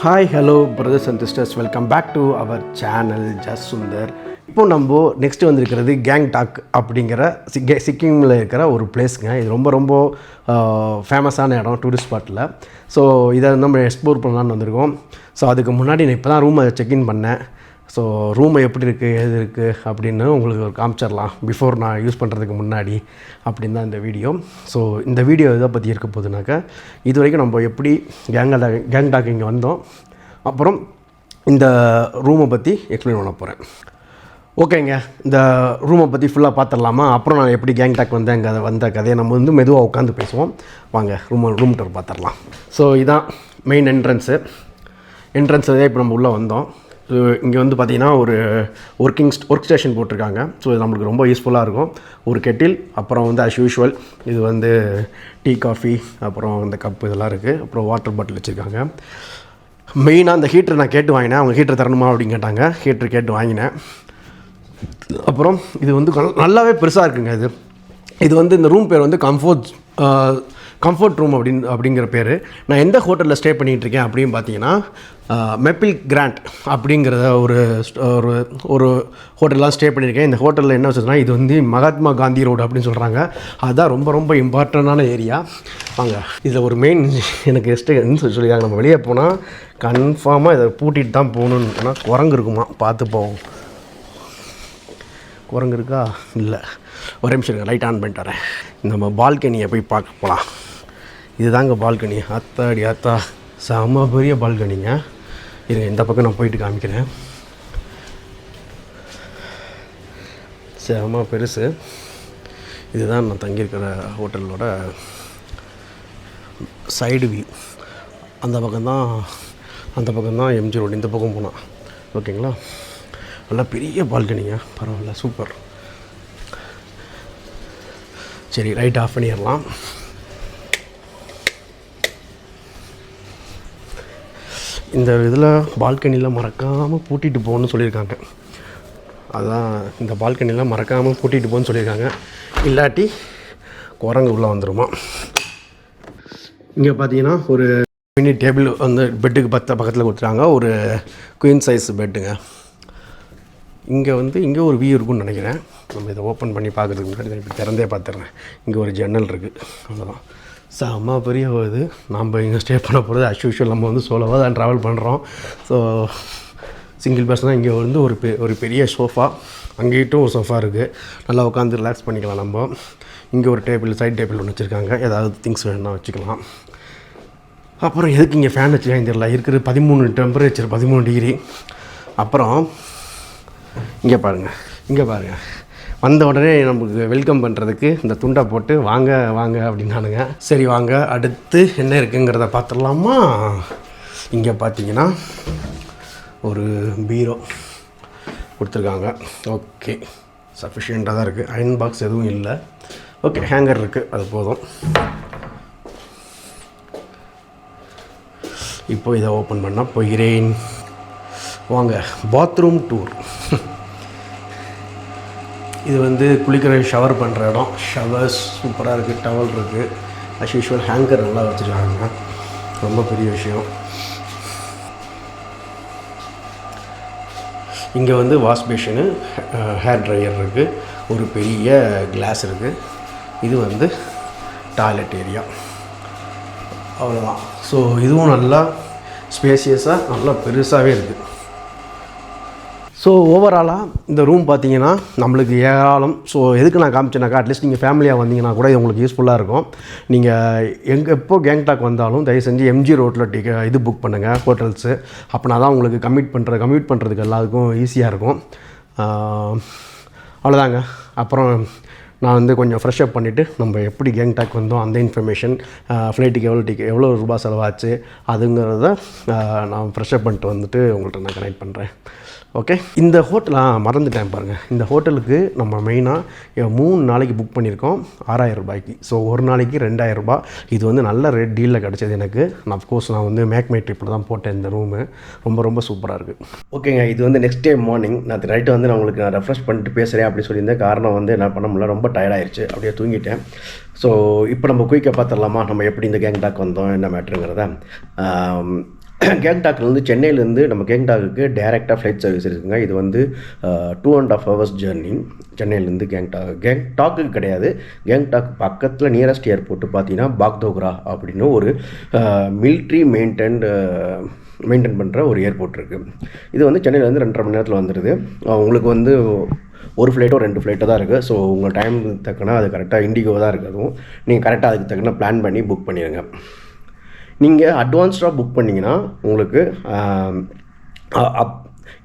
Hi hello brothers and sisters, welcome back to our channel just Sundar. இப்போ நம்ம next வந்திருக்கிறது கேங்டாக் அப்படிங்கிற சிக்கிமில் இருக்கிற ஒரு பிளேஸுங்க. இது ரொம்ப ரொம்ப ஃபேமஸான இடம் டூரிஸ்ட் ஸ்பாட்டில். ஸோ இதை நம்ம எக்ஸ்ப்ளோர் பண்ணலான்னு வந்திருக்கோம். ஸோ அதுக்கு முன்னாடி நான் இப்போ தான் ரூமை செக்இன் பண்ணேன். ஸோ ரூமை எப்படி இருக்குது எது இருக்குது அப்படின்னு உங்களுக்கு ஒரு காமிச்சிடலாம் பிஃபோர் நான் யூஸ் பண்ணுறதுக்கு முன்னாடி அப்படின்னு தான் இந்த வீடியோ. ஸோ இந்த வீடியோ எதை பற்றி இருக்க போகுதுனாக்கா, இது வரைக்கும் நம்ம எப்படி கேங்டாக் இங்கே வந்தோம், அப்புறம் இந்த ரூமை பற்றி எக்ஸ்பிளைன் பண்ண போகிறேன். ஓகேங்க, இந்த ரூமை பற்றி ஃபுல்லாக பார்த்துடலாமா? அப்புறம் நான் எப்படி கேங்டாக் வந்த கதையை நம்ம மெதுவாக உட்காந்து பேசுவோம். வாங்க ரூம் டூர் பார்த்துடலாம். ஸோ இதான் மெயின் என்ட்ரன்ஸு தான். இப்போ நம்ம உள்ளே வந்தோம். ஸோ இங்கே பார்த்திங்கன்னா ஒரு ஒர்க் ஸ்டேஷன் போட்டிருக்காங்க. ஸோ இது நம்மளுக்கு ரொம்ப யூஸ்ஃபுல்லாக இருக்கும். ஒரு கெட்டில், அப்புறம் ஆஸ் யூஷுவல் இது டீ காஃபி, அப்புறம் இந்த கப்பு இதெல்லாம் இருக்குது. அப்புறம் வாட்டர் பாட்டில் வச்சுருக்காங்க. மெயினாக இந்த ஹீட்டர் நான் கேட்டு வாங்கினேன். அவங்க ஹீட்டர் தரணுமா அப்படின்னு கேட்டாங்க. ஹீட்டர் கேட்டு வாங்கினேன். அப்புறம் இது நல்லாவே பெருசாக இருக்குங்க. இது இந்த ரூம் பேர் கம்ஃபர்ட் ரூம் அப்படிங்கிற பேர். நான் எந்த ஹோட்டலில் ஸ்டே பண்ணிகிட்ருக்கேன் அப்படின்னு பார்த்தீங்கன்னா, மெப்பிள் கிராண்ட் அப்படிங்கிற ஒரு ஹோட்டல்லாம் ஸ்டே பண்ணியிருக்கேன். இந்த ஹோட்டலில் என்ன வச்சுன்னா, இது மகாத்மா காந்தி ரோடு அப்படின்னு சொல்கிறாங்க. அதுதான் ரொம்ப ரொம்ப இம்பார்ட்டண்டான ஏரியா. வாங்க, இதில் ஒரு மெயின் எனக்கு எஸ்டேன்னு சொல்லியிருக்காங்க. நம்ம வெளியே போனால் கன்ஃபார்மாக இதை பூட்டிகிட்டு தான் போகணுன்னு. ஆனால் குரங்கு இருக்குமா, பார்த்து போவோம். குரங்கு இருக்கா? இல்லை, ஒரே நிமிஷம் இருங்க, லைட் ஆன் பண்ணிட்டு வரேன். நம்ம பால்கனியை போய் பார்க்க போகலாம். இதுதாங்க பால்கனி. அத்தா செம்ம பெரிய பால்கனிங்க. இருங்க, இந்த பக்கம் நான் போயிட்டு காமிக்கிறேன். செம்ம பெருசு. இதுதான் நான் தங்கியிருக்கிற ஹோட்டலோட சைடு வியூ. அந்த பக்கம்தான் எம்ஜி ரோடு. இந்த பக்கம் போனால் ஓகேங்களா. நல்லா பெரிய பால்கனிங்க, பரவாயில்ல, சூப்பர். சரி, லைட் ஆஃப் பண்ணிடலாம். இந்த இதில் பால்கனியில் மறக்காமல் பூட்டிகிட்டு போகணுன்னு சொல்லியிருக்காங்க. அதான் இந்த பால்கனியில் மறக்காமல் பூட்டிகிட்டு போகணுன்னு சொல்லியிருக்காங்க. இல்லாட்டி குரங்கு உள்ளே வந்துடுமா. இங்கே பார்த்தீங்கன்னா ஒரு மினி டேபிள் பெட்டுக்கு பக்கத்தில் கொடுத்துருக்காங்க. ஒரு குயின் சைஸ் பெட்டுங்க. இங்கே ஒரு வியூ இருக்குன்னு நினைக்கிறேன். நம்ம இதை ஓப்பன் பண்ணி பார்க்குறதுக்கு முன்னாடி இப்படி திறந்தே பார்த்துட்றேன். இங்கே ஒரு ஜன்னல் இருக்குது, அவ்வளோதான். செம்ம பெரிய இது. நம்ம இங்கே ஸ்டே பண்ண போகிறது அஸ் யூஷுவல் நம்ம சோலோவாக தான் ட்ராவல் பண்ணுறோம். ஸோ சிங்கிள் பர்சனாக இங்கே ஒரு பெரிய சோஃபா, அங்கேட்டும் ஒரு சோஃபா இருக்குது. நல்லா உட்காந்து ரிலாக்ஸ் பண்ணிக்கலாம் நம்ம. இங்கே ஒரு சைட் டேபிள் ஒன்று வச்சுருக்காங்க. ஏதாவது திங்ஸ் வேணுன்னா வச்சுக்கலாம். அப்புறம் எதுக்கு இங்கே ஃபேன் வச்சுருக்காங்க தெரியல. இருக்கிறது 13 டிகிரி. அப்புறம் இங்கே பாருங்கள், வந்த உடனே நமக்கு வெல்கம் பண்ணுறதுக்கு இந்த துண்டை போட்டு வாங்க அப்படின்னானுங்க. சரி வாங்க, அடுத்து என்ன இருக்குங்கிறத பார்த்துடலாமா? இங்கே பார்த்தீங்கன்னா ஒரு பீரோ கொடுத்துருக்காங்க. ஓகே, சஃபிஷியண்ட்டாக தான் இருக்குது. அயர்ன் பாக்ஸ் எதுவும் இல்லை. ஓகே, ஹேங்கர் இருக்குது, அது போதும். இப்போ இதை ஓப்பன் பண்ணால் போகிறேன். வாங்க, பாத்ரூம் டூர். இது குளிக்கிற ஷவர் பண்ணுற இடம். ஷவர்ஸ் சூப்பராக இருக்குது. டவல் இருக்குது. அஸ் யூஷுவல் ஹேங்கர் நல்லா வச்சுருக்காங்க. ரொம்ப பெரிய விஷயம். இங்கே வாஷ் பேஷனு, ஹேர் ட்ரையர் இருக்குது. ஒரு பெரிய கிளாஸ் இருக்குது. இது டாய்லெட் ஏரியா, அவ்வளோதான். ஸோ இதுவும் நல்லா ஸ்பேசியஸாக நல்லா பெருசாகவே இருக்குது. ஸோ ஓவராலாக இந்த ரூம் பார்த்தீங்கன்னா நம்மளுக்கு ஏராளம். ஸோ எதுக்கு நான் காமிச்சேனாக்கா, அட்லீஸ்ட் நீங்கள் ஃபேமிலியாக வந்தீங்கன்னா கூட இது உங்களுக்கு யூஸ்ஃபுல்லாக இருக்கும். நீங்கள் எப்போ கேங்டாக் வந்தாலும் தயவு செஞ்சு எம்ஜி ரோட்டில் இது புக் பண்ணுங்கள், ஹோட்டல்ஸு. அப்படின்னா தான் உங்களுக்கு கம்யூட் பண்ணுறதுக்கு எல்லாத்துக்கும் ஈஸியாக இருக்கும். அவ்வளோதாங்க. அப்புறம் நான் கொஞ்சம் ஃப்ரெஷ் அப் பண்ணிவிட்டு நம்ம எப்படி கேங்டாக் வந்தோம், அந்த இன்ஃபர்மேஷன், ஃப்ளைட்டுக்கு எவ்வளோ ரூபா செலவாச்சு அதுங்கிறத நான் ஃப்ரெஷ் அப் பண்ணிட்டு உங்கள்கிட்ட நான் கனெக்ட் பண்ணுறேன். ஓகே, இந்த மறந்துட்டேன் பாருங்கள். இந்த ஹோட்டலுக்கு நம்ம மெயினாக 3 நாளைக்கு புக் பண்ணியிருக்கோம் 6000 ரூபாய்க்கு. ஸோ ஒரு நாளைக்கு 2000 ரூபாய். இது நல்ல ரேட் டீலில் கிடச்சது எனக்கு. நான் அஃப்கோர்ஸ் நான் மேக்மை ட்ரிப்பில் தான் போட்டேன் இந்த ரூமு. ரொம்ப ரொம்ப சூப்பராக இருக்குது. ஓகேங்க, இது நெக்ஸ்ட் டே மார்னிங். நான் நைட்டு நான் உங்களுக்கு ரெஃப்ரெஷ் பண்ணிட்டு பேசுகிறேன் அப்படின்னு சொல்லியிருந்தேன். காரணம் என்ன பண்ண முடியல, ரொம்ப டயர்டாயிருச்சு, அப்படியே தூங்கிட்டேன். ஸோ இப்போ நம்ம குயிக்காக பார்த்துடலாமா நம்ம எப்படி இந்த கேங்டாக் வந்தோம், என்ன மேட்ருங்கிறத. கேங்டாக்லேருந்து சென்னையிலேருந்து நம்ம கேங்டாக்கு டேரெக்டாக ஃப்ளைட் சர்வீஸ் இருக்குங்க. இது வந்து 2.5 hours ஜேர்னி சென்னையிலேருந்து கேங்டாக்கு கிடையாது. கேங்டாக் பக்கத்தில் நியரஸ்ட் ஏர்போர்ட்டு பார்த்தீங்கன்னா பாக்தோக்ரா அப்படின்னு ஒரு மிலிட்ரி மெயின்டைன் பண்ணுற ஒரு ஏர்போர்ட் இருக்குது. இது வந்து சென்னையிலேருந்து 2.5 மணி நேரத்தில் வந்துடுது. உங்களுக்கு வந்து ஒரு ஃப்ளைட்டோ 2 ஃப்ளைட்டோ தான் இருக்குது. ஸோ உங்கள் டைம் தக்கன அது கரெக்டாக இண்டிகோ தான் இருக்குது. அதுவும் நீங்கள் கரெக்டாக அதுக்கு தக்கன பிளான் பண்ணி புக் பண்ணிடுங்க. நீங்கள் அட்வான்ஸ்டாக புக் பண்ணிங்கன்னா உங்களுக்கு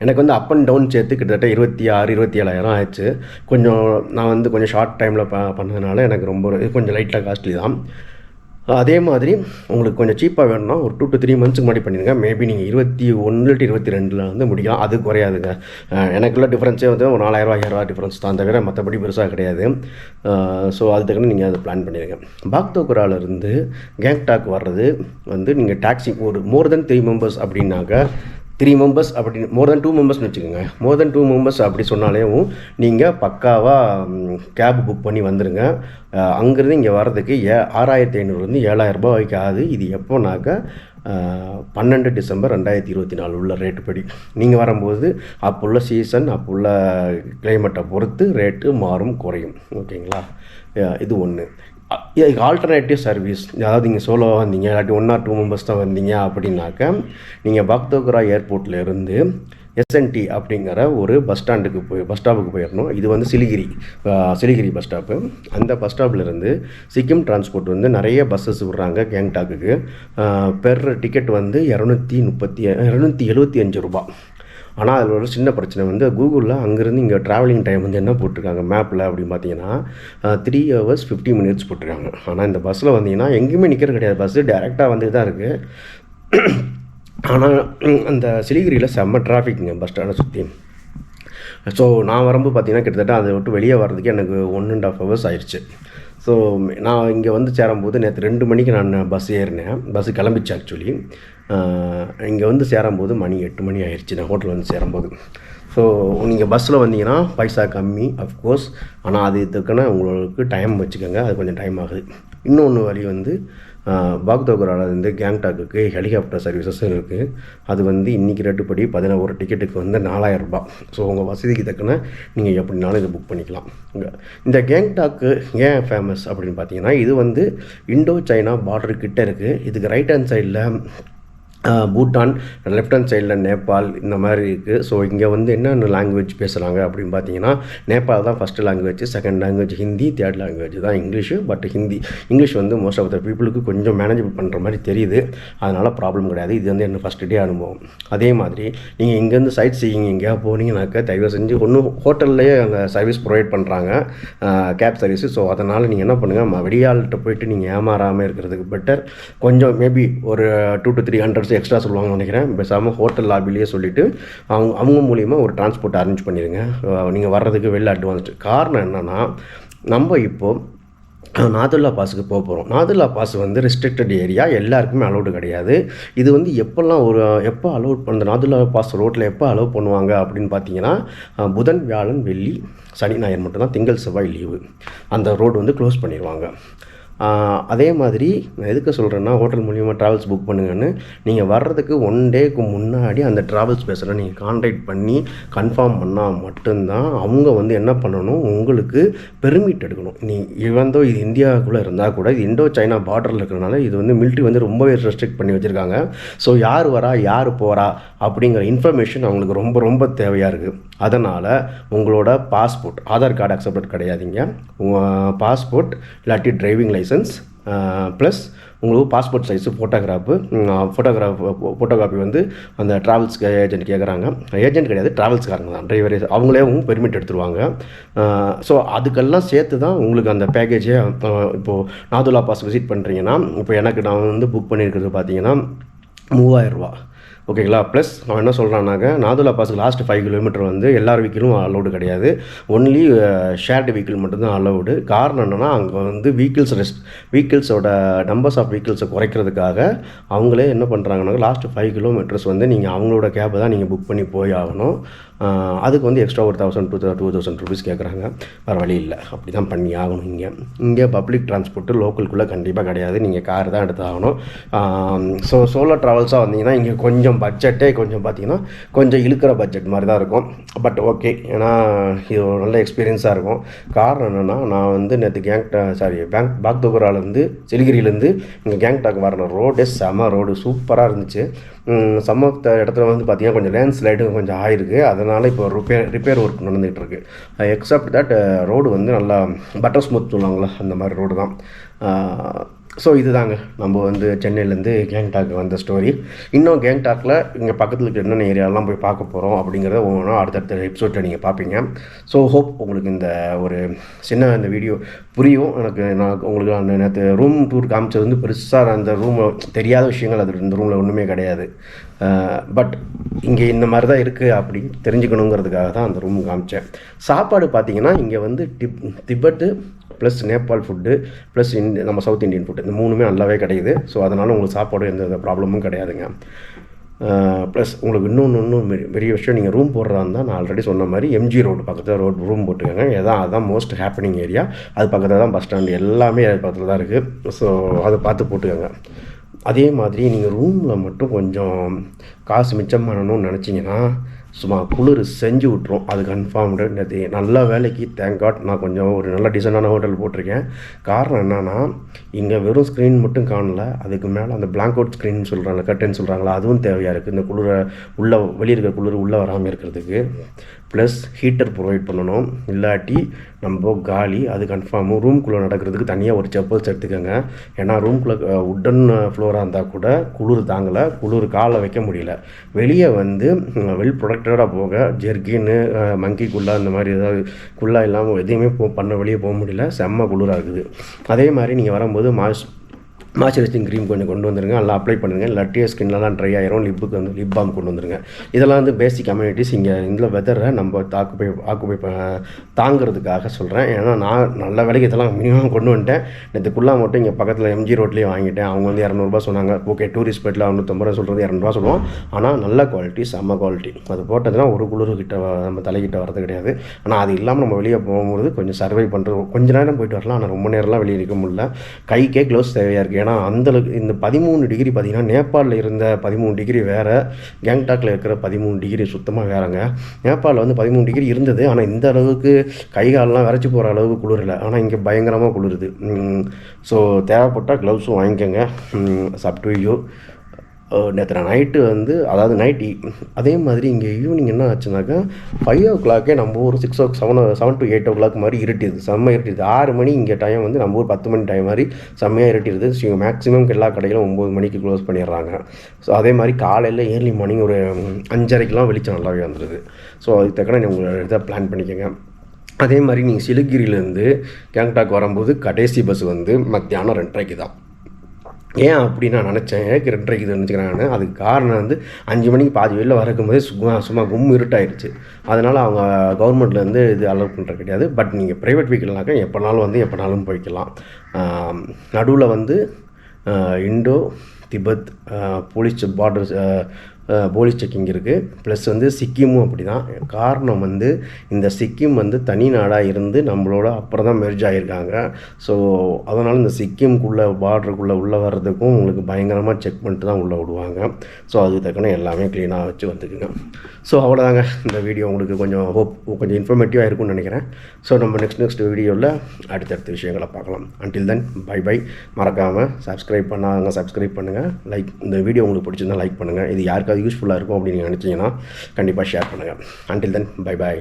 எனக்கு வந்து அப் அண்ட் டவுன் சேர்த்து கிட்டத்தட்ட 26,000-27,000 ஆயிடுச்சு. நான் வந்து கொஞ்சம் ஷார்ட் டைமில் பண்ணதுனால எனக்கு கொஞ்சம் லைட்டாக காஸ்ட்லி தான். அதே மாதிரி உங்களுக்கு கொஞ்சம் சீப்பாக வேணும்னா ஒரு 2 to 3 months முன்னாடி பண்ணிடுங்க. மேபி நீங்கள் 21-22 வந்து முடிக்கலாம். அது குறையாதுங்க. எனக்குள்ள டிஃப்ரென்ஸே வந்து ஒரு 4,000-5,000 டிஃப்ரென்ஸ் தான் தவிர மற்றபடி பெருசாக கிடையாது. ஸோ அது தக்கன நீங்கள் அதை பிளான் பண்ணிடுங்க. பாக்தோக்ராவிலேருந்து கேங்டாக் வர்றது வந்து நீங்கள் டாக்ஸி ஒரு மோர் தென் 3 members அப்படின்னாக்க 3 members அப்படி மோர் தென் 2 members வச்சுக்கோங்க. மோர் தென் 2 members அப்படி சொன்னாலேயும் நீங்கள் பக்காவாக கேப் புக் பண்ணி வந்துடுங்க. அங்கேருந்து இங்கே வர்றதுக்கு 6,500 7,000 ரூபாய் வரைக்கும் ஆகுது. இது எப்போனாக்கா 12 December 2024 உள்ள ரேட்டு படி நீங்கள் வரும்போது அப்போ உள்ள சீசன் அப்போ உள்ள கிளைமேட்டை பொறுத்து ரேட்டு மாறும் குறையும். ஓகேங்களா? இது ஒன்று. இதுக்கு ஆல்டர்னேட்டிவ் சர்வீஸ், அதாவது நீங்கள் சோலோவாக வந்தீங்க இல்லாட்டி 1 or 2 members தான் வந்தீங்க அப்படின்னாக்க நீங்கள் பாக்தோக்ரா ஏர்போர்ட்லேருந்து எஸ்என்டி அப்படிங்கிற ஒரு பஸ் ஸ்டாப்புக்கு போயிடணும். இது வந்து சிலிகிரி பஸ் ஸ்டாப்பு. அந்த பஸ் ஸ்டாப்லேருந்து சிக்கிம் டிரான்ஸ்போர்ட் வந்து நிறைய பஸ்ஸஸ் விட்றாங்க கேங்டாக்கு. பெர் டிக்கெட் வந்து 275 ரூபா. ஆனால் அதில் ஒரு சின்ன பிரச்சனை வந்து கூகுளில் அங்கேருந்து இங்கே ட்ராவலிங் டைம் வந்து என்ன போட்டிருக்காங்க மேப்பில் அப்படின்னு பார்த்தீங்கன்னா 3 hours 50 minutes போட்டிருக்காங்க. ஆனால் இந்த பஸ்ஸில் வந்தீங்கன்னா எங்கேயுமே நிற்கிறது கிடையாது. பஸ்ஸு டேரெக்டாக வந்து தான் இருக்குது. ஆனால் அந்த சிலிகிரியில் செம்ம டிராஃபிக்ங்க பஸ் ஸ்டாண்டை சுற்றி. ஸோ நான் வரும்போது பார்த்தீங்கன்னா கிட்டத்தட்ட அதை விட்டு வெளியே வர்றதுக்கு எனக்கு 1.5 hours ஆயிடுச்சு. ஸோ நான் இங்கே வந்து சேரும்போது நேற்று 2 மணிக்கு நான் பஸ் ஏறினேன். பஸ்ஸு கிளம்பிச்சு ஆக்சுவலி. இங்கே வந்து சேரும்போது மணி 8 மணி ஆயிடுச்சு நான் ஹோட்டல் வந்து சேரும்போது. ஸோ நீங்கள் பஸ்ஸில் வந்தீங்கன்னா பைசா கம்மி அஃப்கோர்ஸ். ஆனால் அது இதுக்குன்னு உங்களுக்கு டைம் வச்சுக்கோங்க. அது கொஞ்சம் டைம் ஆகுது. இன்னொன்று வழி வந்து பாக்தோக்ராவிலேருந்து கேங்டாக்கு ஹெலிகாப்டர் சர்வீசஸும் இருக்குது. அது வந்து இன்றைக்கி ரேட்டு படி ஒரு டிக்கெட்டுக்கு வந்து 4,000 ரூபாய். ஸோ உங்கள் வசதிக்கு தக்கன நீங்கள் எப்படினாலும் இதை புக் பண்ணிக்கலாம். இந்த கேங்டாக்கு ஏன் ஃபேமஸ் அப்படின்னு பார்த்தீங்கன்னா இது வந்து இண்டோ சைனா பார்டர் கிட்டே இருக்குது. இதுக்கு ரைட் ஹேண்ட் சைடில் பூட்டான், லெஃப்ட் ஹேண்ட் சைடில் நேபாள் இந்த மாதிரி இருக்குது. ஸோ இங்கே வந்து என்னென்ன லாங்குவேஜ் பேசுகிறாங்க அப்படின்னு பார்த்தீங்கன்னா நேபாள் தான் first language, second language Hindi, third language தான் இங்கிலீஷு. பட் இங்கிலீஷ் வந்து மோஸ்ட் ஆஃப் த பீப்புளுக்கு கொஞ்சம் மேனேஜபிள் பண்ணுற மாதிரி தெரியுது. அதனால் ப்ராப்ளம் கிடையாது. இது வந்து என்ன ஃபஸ்ட் டே அனுபவம். அதே மாதிரி நீங்கள் இங்கேருந்து சைட் சீயிங் எங்கேயா போனீங்கன்னாக்கா தயவு செஞ்சு ஒன்றும் ஹோட்டல்லையே அங்கே சர்வீஸ் ப்ரொவைட் பண்ணுறாங்க கேப் சர்வீஸு. ஸோ அதனால் நீங்கள் என்ன பண்ணுங்கள், வெளியாள்கிட்ட போய்ட்டு நீங்கள் ஏமாறாமல் இருக்கிறதுக்கு பெட்டர் கொஞ்சம் மேபி ஒரு 2 to 300 எக்ஸ்ட்ரா சொல்லுவாங்கன்னு நினைக்கிறேன். பேசாமல் ஹோட்டல் லாபிலேயே சொல்லிவிட்டு அவங்க மூலிமா ஒரு டிரான்ஸ்போர்ட் அரேஞ்ச் பண்ணிடுங்க. நீங்கள் வர்றதுக்கு வெளில அட்வான்ஸ்டு. காரணம் என்னென்னா நம்ம இப்போது நாதுல்லா பாஸுக்கு போகிறோம். நாதுல்லா பாஸ் வந்து ரெஸ்ட்ரிக்டட் ஏரியா, எல்லாருக்குமே அலௌடு கிடையாது. இது வந்து எப்போ அலோட் பண்ணுற நாதுல்லா பாஸ் ரோட்டில் எப்போ அலோவ் பண்ணுவாங்க அப்படின்னு பார்த்தீங்கன்னா புதன், வியாழன், வெள்ளி, சனி, ஞாயிறு மட்டும்தான். திங்கள், செவ்வாய் லீவு. அந்த ரோடு வந்து க்ளோஸ் பண்ணிடுவாங்க. அதே மாதிரி நான் எதுக்கு சொல்கிறேன்னா ஹோட்டல் மூலிமா ட்ராவல்ஸ் புக் பண்ணுங்கன்னு. நீங்கள் வர்றதுக்கு 1 டேக்கு முன்னாடி அந்த ட்ராவல்ஸ் பேசுகிற நீங்கள் கான்டாக்ட் பண்ணி கன்ஃபார்ம் பண்ணால் மட்டும்தான் அவங்க வந்து என்ன பண்ணணும், உங்களுக்கு பெர்மிட் எடுக்கணும். இவந்தோ இது இந்தியாவுக்குள்ளே இருந்தால் கூட இது இண்டோ சைனா பார்டரில் இருக்கிறனால இது வந்து மிலிட்ரி வந்து ரொம்பவே ரெஸ்ட்ரிக்ட் பண்ணி வச்சுருக்காங்க. ஸோ யார் வரா யார் போகிறா அப்படிங்கிற இன்ஃபர்மேஷன் அவங்களுக்கு ரொம்ப ரொம்ப தேவையாக இருக்குது. அதனால் உங்களோட பாஸ்போர்ட், ஆதார் கார்டு அக்செப்டட் கிடையாதுங்க. பாஸ்போர்ட் இல்லாட்டி டிரைவிங் லைசன்ஸ் ப்ளஸ் உங்களுக்கு பாஸ்போர்ட் சைஸு ஃபோட்டோகாப்பி வந்து அந்த ட்ராவல்ஸ் ஏஜென்ட் கேட்குறாங்க. ஏஜென்ட் கிடையாது, ட்ராவல்ஸ்காரங்க தான், டிரைவரே. அவங்களே பெர்மிட் எடுத்துருவாங்க. ஸோ அதுக்கெல்லாம் சேர்த்து தான் உங்களுக்கு அந்த பேக்கேஜே. இப்போது நாதுல்லா பாஸ் விசிட் பண்ணுறீங்கன்னா இப்போ நான் வந்து புக் பண்ணியிருக்கிறது பார்த்தீங்கன்னா 3,000 ரூபா. ஓகேங்களா. ப்ளஸ் நான் என்ன சொல்கிறேன்னாக்க நாதுலா பாஸுக்கு லாஸ்ட் 5 கிலோமீட்டர் வந்து எல்லார் வெஹிக்கிளும் அலௌடு கிடையாது. ஒன்லி ஷேர்டு வெஹிக்கிள் மட்டும்தான் அலௌடு. காரணம் என்னென்னா அங்கே வந்து வெஹிக்கிள்ஸோட நம்பர்ஸ் ஆஃப் வெஹிக்கிள்ஸை குறைக்கிறதுக்காக அவங்களே என்ன பண்ணுறாங்கன்னாக்க லாஸ்ட் 5 கிலோமீட்டர்ஸ் வந்து நீங்கள் அவங்களோட கேபை தான் நீங்கள் புக் பண்ணி போய் ஆகணும். அதுக்கு வந்து எக்ஸ்ட்ரா ஒரு 1000-2000 ருபீஸ் கேட்குறாங்க. வேறு வழி இல்லை, அப்படி தான் பண்ணி ஆகணும். இங்கே பப்ளிக் டிரான்ஸ்போர்ட்டு லோக்கலுக்குள்ளே கண்டிப்பாக கிடையாது, நீங்கள் கார் தான் எடுத்து ஆகணும். ஸோ சோலோ ட்ராவல்ஸாக வந்தீங்கன்னா இங்கே கொஞ்சம் பட்ஜெட்டே கொஞ்சம் பார்த்தீங்கன்னா கொஞ்சம் இழுக்கிற பட்ஜெட் மாதிரி தான் இருக்கும். பட் ஓகே, ஏன்னா இது ஒரு நல்ல எக்ஸ்பீரியன்ஸாக இருக்கும். காரணம் என்னென்னா நான் வந்து நேற்று பாக்தோகராலேருந்து சிலிகிரியிலேருந்து இங்கே கேங்டாக் வர ரோடே செம ரோடு சூப்பராக இருந்துச்சு. சம் ஆஃப் த இடத்துல வந்து பார்த்திங்கன்னா கொஞ்சம் லேண்ட் ஸ்லைடு கொஞ்சம் ஆயிருக்கு. அதனால் இப்போ ரிப்பேர் ஒர்க் நடந்துகிட்டு இருக்குது. எக்ஸப்ட் தட் ரோடு வந்து நல்லா பட்டர் ஸ்மூத் சொல்லுவாங்களா, அந்த மாதிரி ரோடு தான். ஸோ இதுதாங்க நம்ம வந்து சென்னையிலேருந்து கேங்டாக் வந்த ஸ்டோரி. இன்னும் கேங்டாக்கில் இங்கே பக்கத்தில் இருக்கிற என்னென்ன ஏரியாலாம் போய் பார்க்க போகிறோம் அப்படிங்கிறத ஒவ்வொன்றும் அடுத்தடுத்த எபிசோடில் நீங்கள் பார்ப்பீங்க. ஸோ ஹோப் உங்களுக்கு இந்த ஒரு சின்ன இந்த வீடியோ புரியும். நான் உங்களுக்கு நேற்று ரூம் டூர் காமிச்சது வந்து பெருசாக அந்த ரூம் தெரியாத விஷயங்கள் அது இந்த ரூமில் ஒன்றுமே கிடையாது. பட் இங்கே இந்த மாதிரி தான் இருக்குது அப்படின்னு தெரிஞ்சுக்கணுங்கிறதுக்காக தான் அந்த ரூம் காமிச்சேன். சாப்பாடு பார்த்திங்கன்னா இங்கே வந்து திபெட்டு ப்ளஸ் நேபாள் ஃபுட்டு ப்ளஸ் நம்ம சவுத் இண்டியன் ஃபுட்டு இந்த மூணுமே நல்லாவே கிடைக்குது. ஸோ அதனால் உங்களுக்கு சாப்பாடு எந்த ப்ராப்ளமும் கிடையாதுங்க. ப்ளஸ் உங்களுக்கு இன்னும் பெரிய விஷயம், நீங்கள் ரூம் போடுறதா இருந்தால் நான் ஆல்ரெடி சொன்ன மாதிரி எம்ஜி ரோடு பக்கத்தில் ரூம் போட்டுக்கோங்க. அதுதான் மோஸ்ட் ஹேப்பனிங் ஏரியா. அது பக்கத்தில் தான் பஸ் ஸ்டாண்டு, எல்லாமே அது பக்கத்தில் தான் இருக்குது. ஸோ அதை பார்த்து போட்டுக்கோங்க. அதே மாதிரி நீங்கள் ரூமில் மட்டும் கொஞ்சம் காசு மிச்சம் பண்ணணும்னு நினச்சிங்கன்னா சும்மா குளிர் செஞ்சு விட்ரும், அது கன்ஃபார்ம்டு. நேற்று நல்ல வேலைக்கு தேங்காட் நான் கொஞ்சம் ஒரு நல்ல டிசைனான ஹோட்டல் போட்டிருக்கேன். காரணம் என்னென்னா இங்கே வெறும் ஸ்க்ரீன் மட்டும் காணல, அதுக்கு மேலே அந்த பிளாங்க் அவுட் ஸ்க்ரீன் சொல்கிறாங்க, கர்டன் சொல்கிறாங்களா, அதுவும் தேவையாக இருக்குது. இந்த குளிரை வெளியே இருக்கிற குளிர் உள்ளே வராமல் இருக்கிறதுக்கு. ப்ளஸ் ஹீட்டர் ப்ரொவைட் பண்ணணும், இல்லாட்டி நம்ம காலி அது கன்ஃபார்மு. ரூம்குள்ளே நடக்கிறதுக்கு தனியாக ஒரு செப்பல்ஸ் எடுத்துக்கோங்க. ஏன்னா ரூம்குள்ளே உட்டன் ஃப்ளோராக இருந்தால் கூட குளிர் தாங்கலை, குளிர் காலை வைக்க முடியல. வெளியே வந்து வெல் ப்ரொடக்டடாக போக ஜெர்கின்னு மங்கி குள்ளா இந்த மாதிரி ஏதாவது குள்ளா இல்லாமல் எதையுமே வெளியே போக முடியல, செம்ம குளிராக இருக்குது. அதே மாதிரி நீங்கள் வரும்போது மாய்ஸ்சரைசிங் க்ரீம் கொஞ்சம் கொண்டு வந்துருங்க, நல்லா அப்ளை பண்ணுங்கள். இல்லாட்டி ஸ்கின்லாம் ட்ரை ஆயிரும். லிப்புக்கு வந்து லிப் பாம் கொண்டு வந்துருங்க. இதெல்லாம் வந்து பேசிக் கம்யூனிட்டிஸ் இங்கே இந்த வெதரை நம்ம ஆக்குப்பை தாங்கிறதுக்காக சொல்கிறேன். ஏன்னா நான் நல்ல வேலைக்கு இதெல்லாம் மினிமம் கொண்டு வந்துட்டேன். நேற்றுக்குள்ளே மட்டும் இங்கே பக்கத்தில் எம்ஜி ரோட்லேயே வாங்கிட்டேன். அவங்க வந்து 200 சொன்னாங்க. ஓகே, டூரிஸ்ட் ஸ்பெட்டில் 150 சொல்கிறது 200 சொல்லுவோம். ஆனால் நல்ல குவாலிட்டி, செம்ம குவாலிட்டி. அது போட்டதுன்னா ஒரு குளிர்கிட்ட நம்ம தலைக்கிட்ட வரது கிடையாது. ஆனால் அது இல்லாமல் நம்ம வெளியே போகும்போது கொஞ்சம் சர்வை பண்ணுறது கொஞ்சம் நேரம் போயிட்டு வரலாம். ஆனால் ரொம்ப நேரம்லாம் வெளியே இருக்க முடியல. கைக்கே க்ளவுஸ் தேவையாக இருக்குது. ஏன்னா அந்தளவுக்கு இந்த 13 டிகிரி பார்த்திங்கன்னா நேபாளில் இருந்த 13 டிகிரி வேறு, கேங்டாக்கில் இருக்கிற 13 டிகிரி சுத்தமாக வேறுங்க. நேபாளில் வந்து 13 டிகிரி இருந்தது, ஆனால் இந்த அளவுக்கு கைகாலெலாம் விரைச்சி போகிற அளவுக்கு குளிரலை. ஆனால் இங்கே பயங்கரமாக குளிருது. ஸோ தேவைப்பட்டால் க்ளவுஸும் வாங்கிக்கோங்க. Sub to you. நேற்று நைட்டு வந்து அதாவது நைட் அதே மாதிரி இங்கே ஈவினிங் என்ன ஆச்சுனாக்கா 5 o'clock நம்ம ஊர் 7 to 8 o'clock மாதிரி இருட்டிடுது, செம்ம இருட்டிடுது. 6 மணி இங்கே டைம் வந்து நம்ம ஊர் 10 மணி டைம் மாதிரி செம்மையாக இருட்டிடுது. ஸோ மேக்ஸிமம் எல்லா கடையிலும் 9 மணிக்கு க்ளோஸ் பண்ணிடுறாங்க. ஸோ அதே மாதிரி காலையில் ஏர்லி மார்னிங் ஒரு 5:30க்கெலாம் வெளிச்சம் நல்லாவே வந்துடுது. ஸோ அதுக்கு தக்கன உங்களை இதை பிளான் பண்ணிக்கோங்க. அதே மாதிரி நீங்கள் சிலிகிரியிலேருந்து கேங்டாக் வரும்போது கடைசி பஸ் வந்து மத்தியானம் 2:30 தான். ஏன் அப்படி நான் நினச்சேன், எனக்கு 2:30 நினச்சிக்கிறாங்க. அதுக்கு காரணம் வந்து 5 மணிக்கு பாதி வெளில வரக்கும்போதே சும்மா இருட்டாயிடுச்சு. அதனால் அவங்க கவர்மெண்ட்லேருந்து இது அலோவ் பண்ணுறது கிடையாது. பட் நீங்கள் ப்ரைவேட் வெஹிக்கிள்னாக்கா எப்போனாலும் போய்க்கலாம். நடுவில் வந்து இண்டோ திபெத் போலீஸ் செக்கிங் இருக்குது. ப்ளஸ் வந்து சிக்கிமும் அப்படி தான். காரணம் வந்து இந்த சிக்கிம் வந்து தனி நாடாக இருந்து நம்மளோட அப்புறம் தான் மெர்ஜ் ஆகியிருக்காங்க. ஸோ அதனால் இந்த சிக்கிம்குள்ளே பார்டருக்குள்ளே உள்ளே வர்றதுக்கும் உங்களுக்கு பயங்கரமாக செக் பண்ணிட்டு தான் உள்ளே விடுவாங்க. ஸோ அதுக்கு தக்கன எல்லாமே க்ளீனாக வச்சு வந்துக்குங்க. ஸோ அவ்வளோதாங்க, இந்த வீடியோ உங்களுக்கு கொஞ்சம் இன்ஃபர்மேட்டிவாக இருக்கும்னு நினைக்கிறேன். ஸோ நம்ம நெக்ஸ்ட் வீடியோவில் அடுத்தடுத்த விஷயங்களை பார்க்கலாம். Until then bye. மறக்காமல் சப்ஸ்கிரைப் பண்ணுங்கள். இந்த வீடியோ உங்களுக்கு பிடிச்சிருந்தா லைக் பண்ணுங்கள். இது யாருக்காவது யூஸ்ஃபுல்லாக இருக்கும் அப்படின்னு நினச்சிங்கன்னா கண்டிப்பாக ஷேர் பண்ணுங்கள். Until then by.